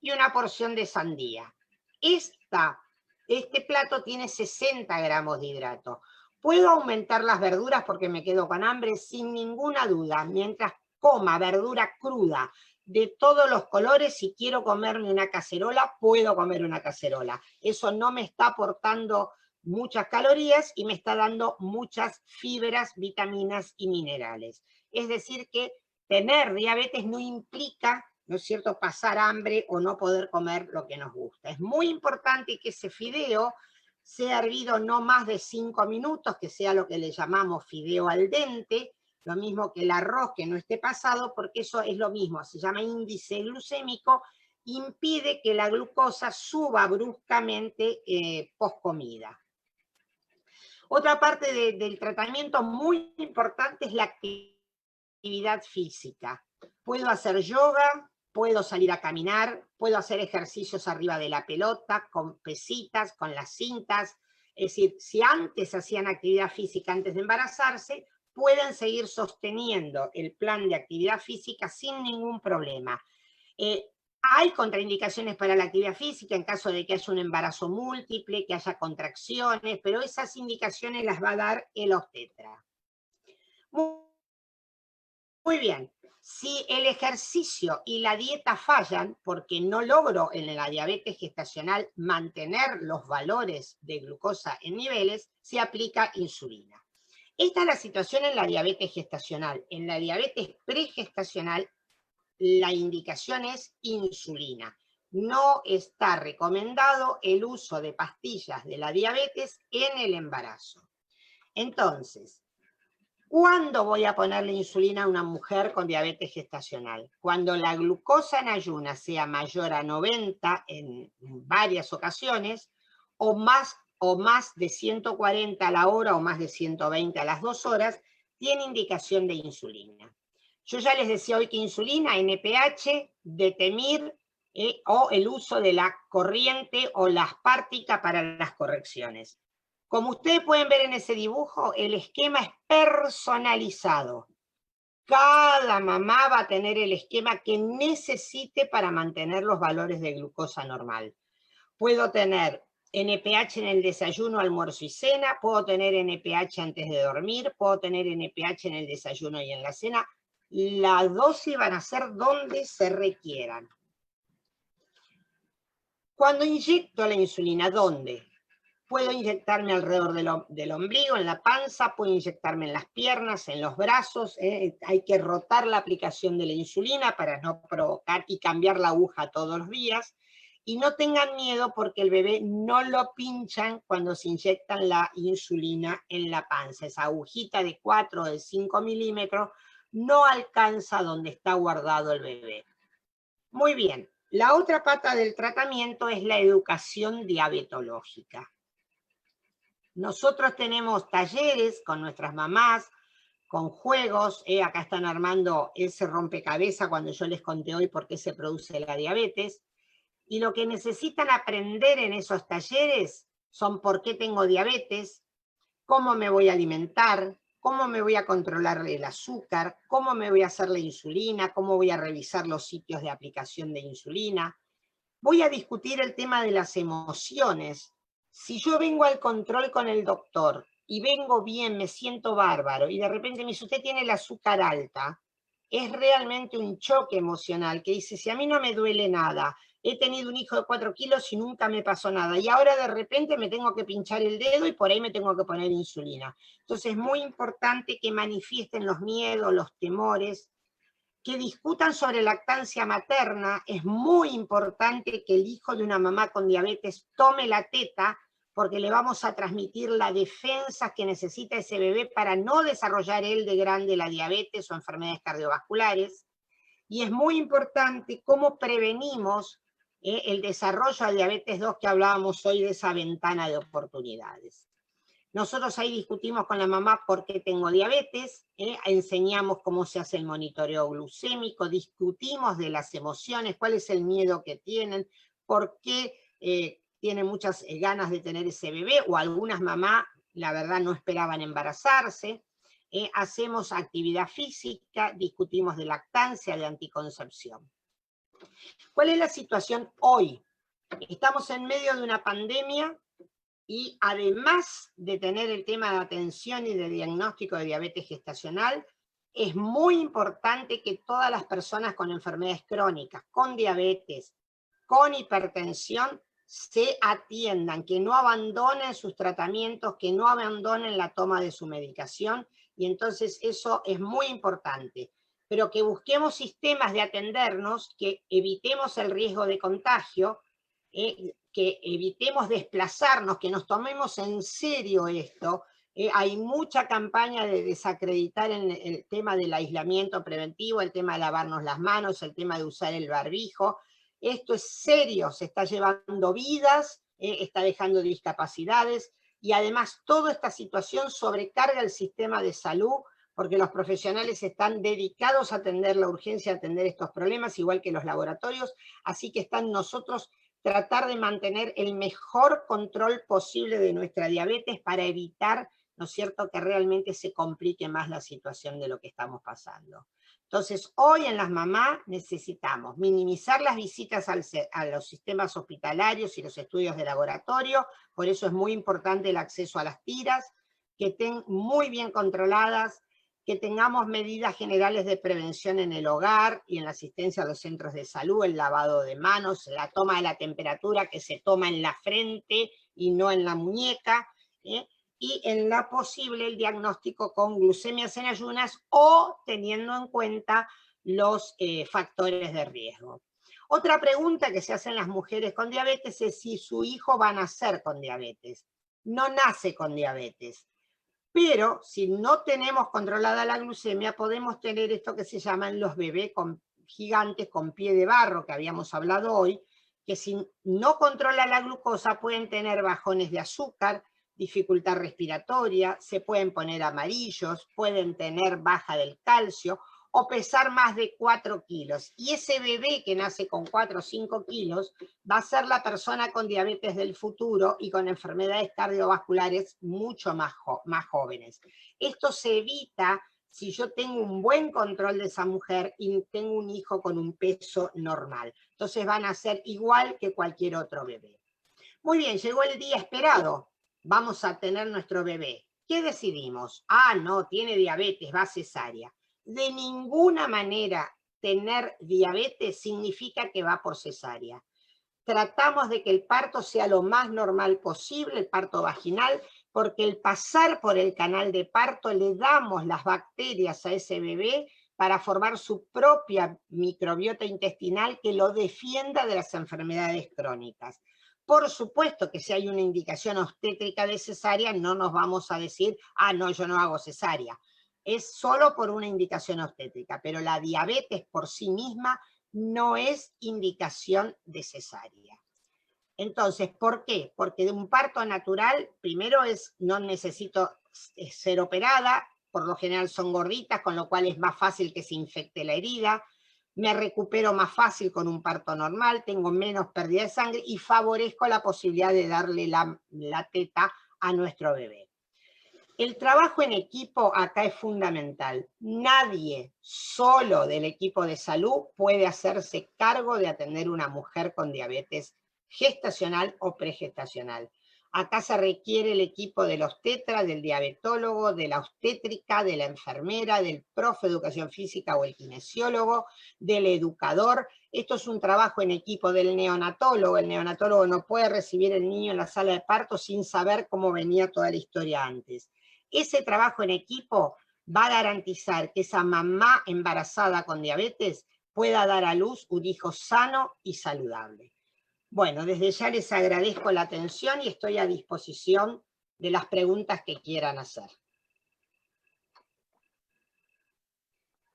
y una porción de sandía. Este plato tiene 60 gramos de hidrato. ¿Puedo aumentar las verduras porque me quedo con hambre? Sin ninguna duda. Mientras coma verdura cruda de todos los colores, si quiero comerme una cacerola, puedo comer una cacerola. Eso no me está aportando muchas calorías y me está dando muchas fibras, vitaminas y minerales. Es decir que tener diabetes no implica, ¿no es cierto?, pasar hambre o no poder comer lo que nos gusta. Es muy importante que ese fideo sea hervido no más de 5 minutos, que sea lo que le llamamos fideo al dente, lo mismo que el arroz que no esté pasado, porque eso es lo mismo, se llama índice glucémico, impide que la glucosa suba bruscamente post comida. Otra parte del tratamiento muy importante es la actividad física. Puedo hacer yoga, puedo salir a caminar, puedo hacer ejercicios arriba de la pelota, con pesitas, con las cintas. Es decir, si antes hacían actividad física antes de embarazarse, pueden seguir sosteniendo el plan de actividad física sin ningún problema. Hay contraindicaciones para la actividad física en caso de que haya un embarazo múltiple, que haya contracciones, pero esas indicaciones las va a dar el obstetra. Muy bien. Si el ejercicio y la dieta fallan porque no logro en la diabetes gestacional mantener los valores de glucosa en niveles, se aplica insulina. Esta es la situación en la diabetes gestacional. En la diabetes pregestacional, la indicación es insulina. No está recomendado el uso de pastillas de la diabetes en el embarazo. Entonces, ¿Cuándo voy a ponerle insulina a una mujer con diabetes gestacional? Cuando la glucosa en ayunas sea mayor a 90 en varias ocasiones, o más de 140 a la hora o más de 120 a las 2 horas, tiene indicación de insulina. Yo ya les decía hoy que insulina, NPH, Detemir, o el uso de la corriente o la aspartica para las correcciones. Como ustedes pueden ver en ese dibujo, el esquema es personalizado. Cada mamá va a tener el esquema que necesite para mantener los valores de glucosa normal. Puedo tener NPH en el desayuno, almuerzo y cena, puedo tener NPH antes de dormir, puedo tener NPH en el desayuno y en la cena. Las dosis van a ser donde se requieran. Cuando inyecto la insulina, ¿dónde? Puedo inyectarme alrededor del ombligo, en la panza, puedo inyectarme en las piernas, en los brazos. Hay que rotar la aplicación de la insulina para no provocar y cambiar la aguja todos los días. Y no tengan miedo porque el bebé no lo pinchan cuando se inyectan la insulina en la panza. Esa agujita de 4 o de 5 milímetros no alcanza donde está guardado el bebé. Muy bien. La otra pata del tratamiento es la educación diabetológica. Nosotros tenemos talleres con nuestras mamás, con juegos, acá están armando ese rompecabezas cuando yo les conté hoy por qué se produce la diabetes, y lo que necesitan aprender en esos talleres son por qué tengo diabetes, cómo me voy a alimentar, cómo me voy a controlar el azúcar, cómo me voy a hacer la insulina, cómo voy a revisar los sitios de aplicación de insulina. Voy a discutir el tema de las emociones. Si yo vengo al control con el doctor y vengo bien, me siento bárbaro, y de repente me dice, usted tiene el azúcar alta, es realmente un choque emocional que dice, si a mí no me duele nada, he tenido un hijo de 4 kilos y nunca me pasó nada, y ahora de repente me tengo que pinchar el dedo y por ahí me tengo que poner insulina. Entonces es muy importante que manifiesten los miedos, los temores, que discutan sobre lactancia materna. Es muy importante que el hijo de una mamá con diabetes tome la teta, porque le vamos a transmitir la defensa que necesita ese bebé para no desarrollar él de grande la diabetes o enfermedades cardiovasculares. Y es muy importante cómo prevenimos el desarrollo de diabetes 2 que hablábamos hoy, de esa ventana de oportunidades. Nosotros ahí discutimos con la mamá por qué tengo diabetes, enseñamos cómo se hace el monitoreo glucémico, discutimos de las emociones, cuál es el miedo que tienen, por qué tienen muchas ganas de tener ese bebé, o algunas mamás, la verdad, no esperaban embarazarse. Hacemos actividad física, discutimos de lactancia, de anticoncepción. ¿Cuál es la situación hoy? Estamos en medio de una pandemia, y además de tener el tema de atención y de diagnóstico de diabetes gestacional, es muy importante que todas las personas con enfermedades crónicas, con diabetes, con hipertensión, se atiendan, que no abandonen sus tratamientos, que no abandonen la toma de su medicación, y entonces eso es muy importante. Pero que busquemos sistemas de atendernos, que evitemos el riesgo de contagio, que evitemos desplazarnos, que nos tomemos en serio esto. Hay mucha campaña de desacreditar en el tema del aislamiento preventivo, el tema de lavarnos las manos, el tema de usar el barbijo. Esto es serio, se está llevando vidas, está dejando discapacidades, y además toda esta situación sobrecarga el sistema de salud, porque los profesionales están dedicados a atender la urgencia, a atender estos problemas, igual que los laboratorios, así que están nosotros tratar de mantener el mejor control posible de nuestra diabetes para evitar, ¿no es cierto?, que realmente se complique más la situación de lo que estamos pasando. Entonces, hoy en las mamás necesitamos minimizar las visitas a los sistemas hospitalarios y los estudios de laboratorio, por eso es muy importante el acceso a las tiras, que estén muy bien controladas, que tengamos medidas generales de prevención en el hogar y en la asistencia a los centros de salud, el lavado de manos, la toma de la temperatura que se toma en la frente y no en la muñeca, y en la posible el diagnóstico con glucemias en ayunas o teniendo en cuenta los factores de riesgo. Otra pregunta que se hacen las mujeres con diabetes es si su hijo va a nacer con diabetes. No nace con diabetes. Pero si no tenemos controlada la glucemia, podemos tener esto que se llaman los bebés gigantes con pie de barro, que habíamos hablado hoy, que si no controla la glucosa pueden tener bajones de azúcar, dificultad respiratoria, se pueden poner amarillos, pueden tener baja del calcio, o pesar más de 4 kilos. Y ese bebé que nace con 4 o 5 kilos va a ser la persona con diabetes del futuro y con enfermedades cardiovasculares mucho más jóvenes. Esto se evita si yo tengo un buen control de esa mujer y tengo un hijo con un peso normal. Entonces van a ser igual que cualquier otro bebé. Muy bien, llegó el día esperado. Vamos a tener nuestro bebé. ¿Qué decidimos? Ah, no, tiene diabetes, va a cesárea. De ninguna manera tener diabetes significa que va por cesárea. Tratamos de que el parto sea lo más normal posible, el parto vaginal, porque el pasar por el canal de parto le damos las bacterias a ese bebé para formar su propia microbiota intestinal que lo defienda de las enfermedades crónicas. Por supuesto que si hay una indicación obstétrica de cesárea, no nos vamos a decir, ah, no, yo no hago cesárea. Es solo por una indicación obstétrica, pero la diabetes por sí misma no es indicación de cesárea. Entonces, ¿por qué? Porque de un parto natural, primero no necesito ser operada, por lo general son gorditas, con lo cual es más fácil que se infecte la herida, me recupero más fácil con un parto normal, tengo menos pérdida de sangre y favorezco la posibilidad de darle la teta a nuestro bebé. El trabajo en equipo acá es fundamental. Nadie solo del equipo de salud puede hacerse cargo de atender a una mujer con diabetes gestacional o pregestacional. Acá se requiere el equipo del obstetra, del diabetólogo, de la obstétrica, de la enfermera, del profe de educación física o el kinesiólogo, del educador. Esto es un trabajo en equipo del neonatólogo. El neonatólogo no puede recibir el niño en la sala de parto sin saber cómo venía toda la historia antes. Ese trabajo en equipo va a garantizar que esa mamá embarazada con diabetes pueda dar a luz un hijo sano y saludable. Bueno, desde ya les agradezco la atención y estoy a disposición de las preguntas que quieran hacer.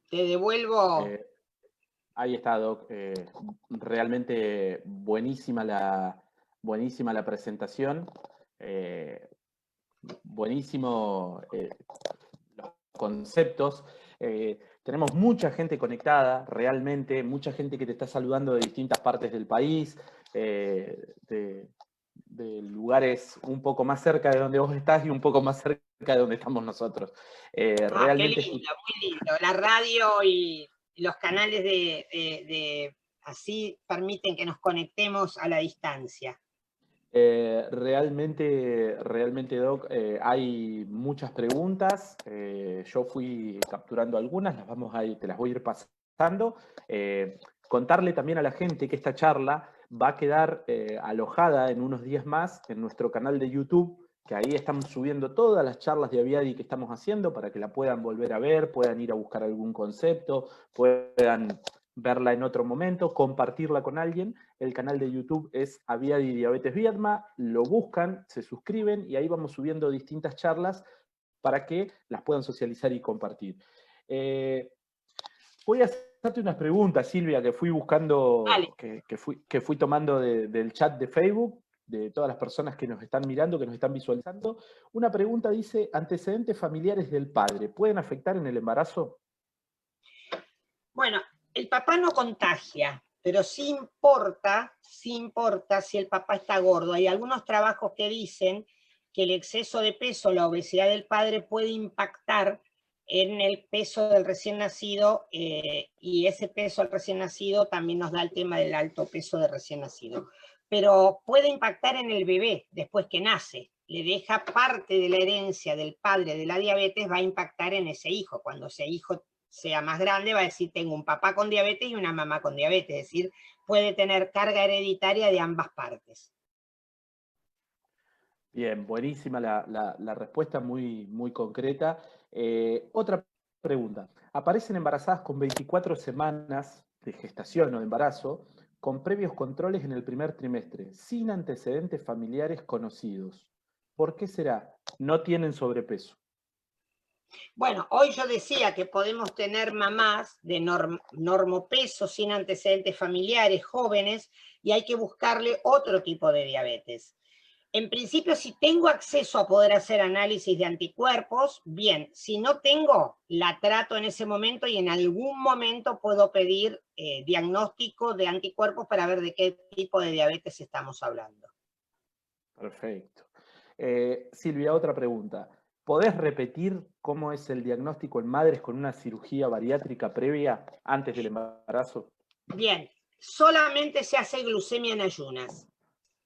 Te devuelvo... Ahí está, Doc. Realmente buenísima la presentación. Buenísimo los conceptos. Tenemos mucha gente conectada, realmente, mucha gente que te está saludando de distintas partes del país, de lugares un poco más cerca de donde vos estás y un poco más cerca de donde estamos nosotros. Realmente... Qué lindo, muy lindo. La radio y los canales así permiten que nos conectemos a la distancia. Realmente, Doc, hay muchas preguntas. Yo fui capturando algunas, te las voy a ir pasando. Contarle también a la gente que esta charla va a quedar alojada en unos días más en nuestro canal de YouTube, que ahí estamos subiendo todas las charlas de Aviadi que estamos haciendo para que la puedan volver a ver, puedan ir a buscar algún concepto, puedan verla en otro momento, compartirla con alguien. El canal de YouTube es Aviadi Diabetes Viedma, lo buscan, se suscriben y ahí vamos subiendo distintas charlas para que las puedan socializar y compartir. Voy a hacerte unas preguntas, Silvia, que fui buscando, que fui tomando del chat de Facebook, de todas las personas que nos están mirando, que nos están visualizando. Una pregunta dice, ¿antecedentes familiares del padre pueden afectar en el embarazo? Bueno, el papá no contagia, pero sí importa si el papá está gordo. Hay algunos trabajos que dicen que el exceso de peso, la obesidad del padre puede impactar en el peso del recién nacido y ese peso al recién nacido también nos da el tema del alto peso del recién nacido. Pero puede impactar en el bebé después que nace. Le deja parte de la herencia del padre de la diabetes, va a impactar en ese hijo. Cuando ese hijo sea más grande, va a decir, tengo un papá con diabetes y una mamá con diabetes, es decir, puede tener carga hereditaria de ambas partes. Bien, buenísima la respuesta, muy, muy concreta. Otra pregunta. Aparecen embarazadas con 24 semanas de gestación o de embarazo, con previos controles en el primer trimestre, sin antecedentes familiares conocidos. ¿Por qué será? No tienen sobrepeso. Bueno, hoy yo decía que podemos tener mamás de normopeso sin antecedentes familiares, jóvenes, y hay que buscarle otro tipo de diabetes. En principio, si tengo acceso a poder hacer análisis de anticuerpos, bien. Si no tengo, la trato en ese momento y en algún momento puedo pedir diagnóstico de anticuerpos para ver de qué tipo de diabetes estamos hablando. Perfecto. Silvia, otra pregunta. ¿Podés repetir cómo es el diagnóstico en madres con una cirugía bariátrica previa antes del embarazo? Bien, solamente se hace glucemia en ayunas.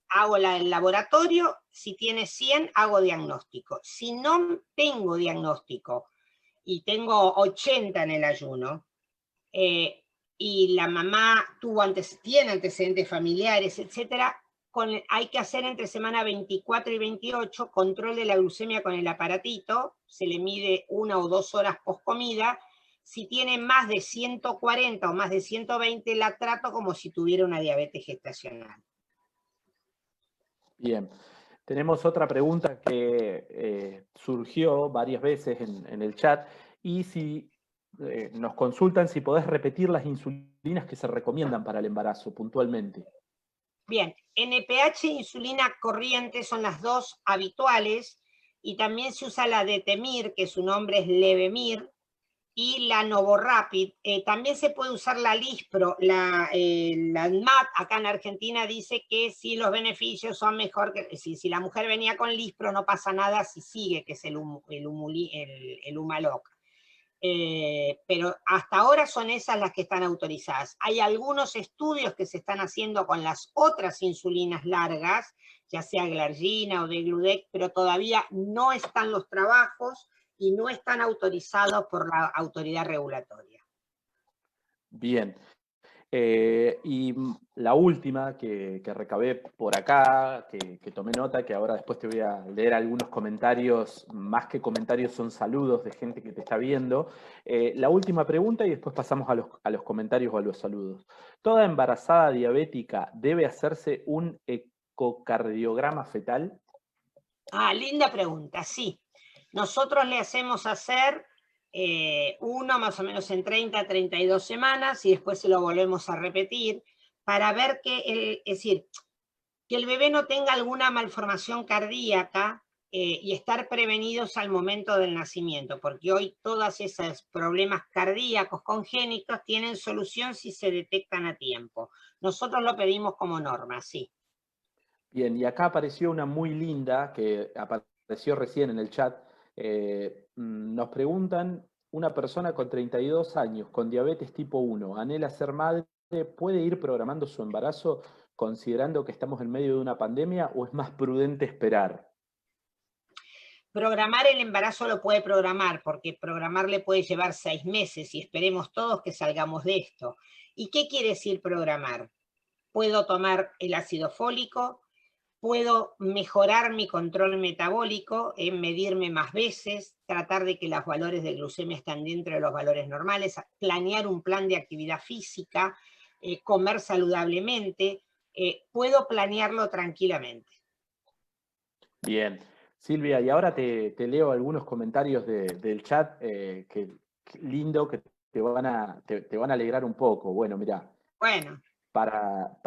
Hago el laboratorio, si tiene 100, hago diagnóstico. Si no tengo diagnóstico y tengo 80 en el ayuno, y la mamá tiene antecedentes familiares, etcétera, hay que hacer entre semana 24 y 28 control de la glucemia con el aparatito, se le mide 1 o 2 horas post comida. Si tiene más de 140 o más de 120, la trato como si tuviera una diabetes gestacional. Bien. Tenemos otra pregunta que surgió varias veces en el chat, y si nos consultan si podés repetir las insulinas que se recomiendan para el embarazo puntualmente. Bien, NPH e insulina corriente son las dos habituales, y también se usa la Detemir, que su nombre es Levemir, y la Novorapid. También se puede usar la Lispro. La ANMAT acá en Argentina dice que si los beneficios son mejor, que si la mujer venía con Lispro no pasa nada si sigue, que es el Humaloc. Pero hasta ahora son esas las que están autorizadas. Hay algunos estudios que se están haciendo con las otras insulinas largas, ya sea Glargina o Degludec, pero todavía no están los trabajos y no están autorizados por la autoridad regulatoria. Bien. Y la última que recabé por acá, que tomé nota, que ahora después te voy a leer algunos comentarios, más que comentarios son saludos de gente que te está viendo. La última pregunta y después pasamos a los comentarios o a los saludos. ¿Toda embarazada diabética debe hacerse un ecocardiograma fetal? Linda pregunta, sí. Nosotros le hacemos hacer uno más o menos en 30 a 32 semanas y después se lo volvemos a repetir para ver es decir, que el bebé no tenga alguna malformación cardíaca y estar prevenidos al momento del nacimiento, porque hoy todos esos problemas cardíacos congénitos tienen solución si se detectan a tiempo. Nosotros lo pedimos como norma, sí. Bien, y acá apareció una muy linda que apareció recién en el chat. Nos preguntan, una persona con 32 años con diabetes tipo 1, anhela ser madre, ¿puede ir programando su embarazo considerando que estamos en medio de una pandemia o es más prudente esperar? Programar el embarazo lo puede programar, porque programar le puede llevar 6 meses y esperemos todos que salgamos de esto. ¿Y qué quiere decir programar? Puedo tomar el ácido fólico, puedo mejorar mi control metabólico, medirme más veces, tratar de que los valores de glucemia estén dentro de los valores normales, planear un plan de actividad física, comer saludablemente, puedo planearlo tranquilamente. Bien. Silvia, y ahora te leo algunos comentarios del chat que lindo, que te van a alegrar un poco. Bueno, mirá. Bueno. Para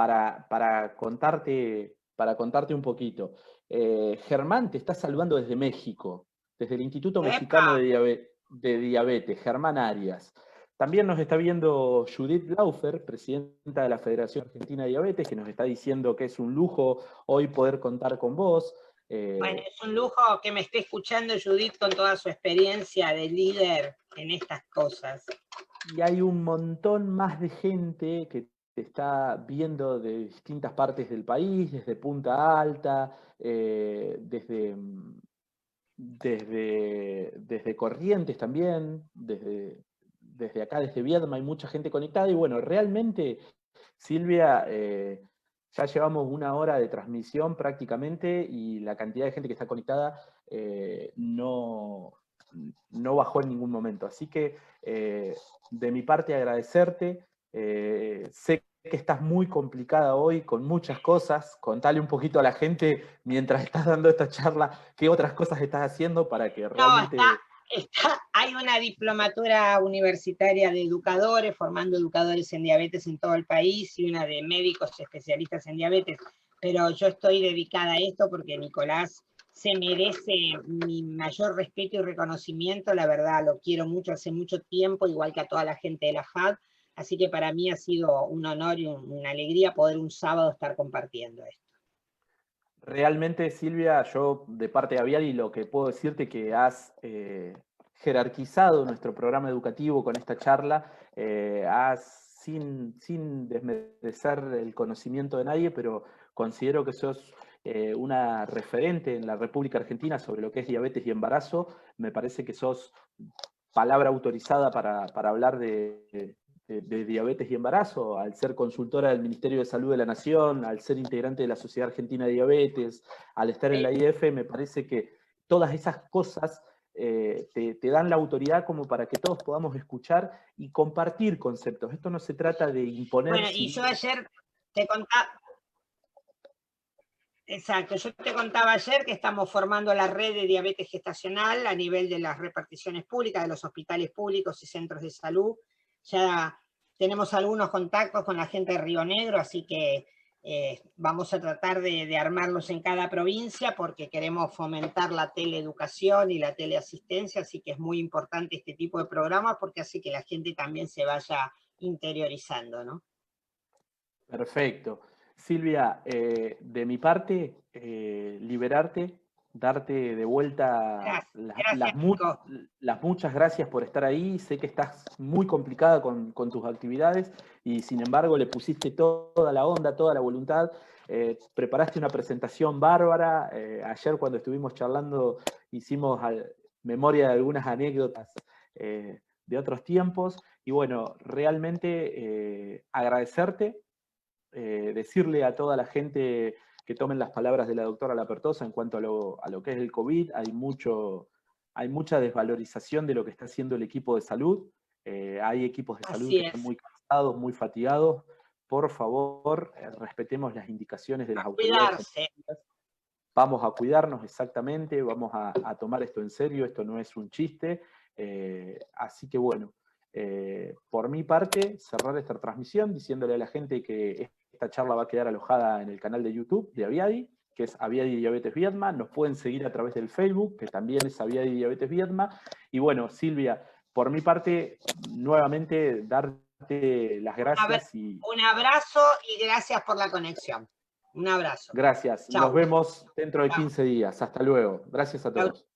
contarte un poquito. Germán te está saludando desde México, desde el Instituto Mexicano de Diabetes, Germán Arias. También nos está viendo Judith Laufer, presidenta de la Federación Argentina de Diabetes, que nos está diciendo que es un lujo hoy poder contar con vos. Bueno, es un lujo que me esté escuchando Judith con toda su experiencia de líder en estas cosas. Y hay un montón más de gente que te está viendo de distintas partes del país, desde Punta Alta, desde Corrientes también, desde acá, desde Viedma, hay mucha gente conectada. Y bueno, realmente, Silvia, ya llevamos 1 hora de transmisión prácticamente y la cantidad de gente que está conectada no bajó en ningún momento. Así que de mi parte agradecerte. Sé que estás muy complicada hoy con muchas cosas. Contale un poquito a la gente mientras estás dando esta charla qué otras cosas estás haciendo para que realmente... hay una diplomatura universitaria de educadores, formando educadores en diabetes en todo el país, y una de médicos especialistas en diabetes, pero yo estoy dedicada a esto porque Nicolás se merece mi mayor respeto y reconocimiento, la verdad lo quiero mucho hace mucho tiempo, igual que a toda la gente de la FAD, así que para mí ha sido un honor y una alegría poder un sábado estar compartiendo esto. Realmente, Silvia, yo de parte de Aviadi lo que puedo decirte que has jerarquizado nuestro programa educativo con esta charla, sin desmerecer el conocimiento de nadie, pero considero que sos una referente en la República Argentina sobre lo que es diabetes y embarazo. Me parece que sos palabra autorizada para hablar de diabetes y embarazo, al ser consultora del Ministerio de Salud de la Nación, al ser integrante de la Sociedad Argentina de Diabetes, al estar en la IF, me parece que todas esas cosas te dan la autoridad como para que todos podamos escuchar y compartir conceptos. Esto no se trata de imponer. Bueno, y yo ayer te contaba, exacto, yo te contaba ayer que estamos formando la red de diabetes gestacional a nivel de las reparticiones públicas, de los hospitales públicos y centros de salud. Ya tenemos algunos contactos con la gente de Río Negro, así que vamos a tratar de armarlos en cada provincia porque queremos fomentar la teleeducación y la teleasistencia, así que es muy importante este tipo de programas porque hace que la gente también se vaya interiorizando, ¿no? Perfecto. Silvia, de mi parte, liberarte, darte de vuelta Gracias, Nico. las muchas gracias por estar ahí. Sé que estás muy complicada con tus actividades y sin embargo le pusiste toda la onda, toda la voluntad. Preparaste una presentación bárbara. Ayer cuando estuvimos charlando hicimos memoria de algunas anécdotas de otros tiempos. Y bueno, realmente agradecerte. Decirle a toda la gente que tomen las palabras de la doctora Lapertosa en cuanto a lo que es el COVID. Hay mucha desvalorización de lo que está haciendo el equipo de salud. Hay equipos de salud que están muy cansados, muy fatigados. Por favor, respetemos las indicaciones de las autoridades. Vamos a cuidarnos exactamente, vamos a tomar esto en serio, esto no es un chiste. Así que bueno, por mi parte, cerrar esta transmisión diciéndole a la gente que esta charla va a quedar alojada en el canal de YouTube de Aviadi, que es Aviadi Diabetes Viedma. Nos pueden seguir a través del Facebook, que también es Aviadi Diabetes Viedma. Y bueno, Silvia, por mi parte, nuevamente darte las gracias. Un abrazo y gracias por la conexión. Un abrazo. Gracias. Chau. Nos vemos dentro de 15 días. Hasta luego. Gracias a todos.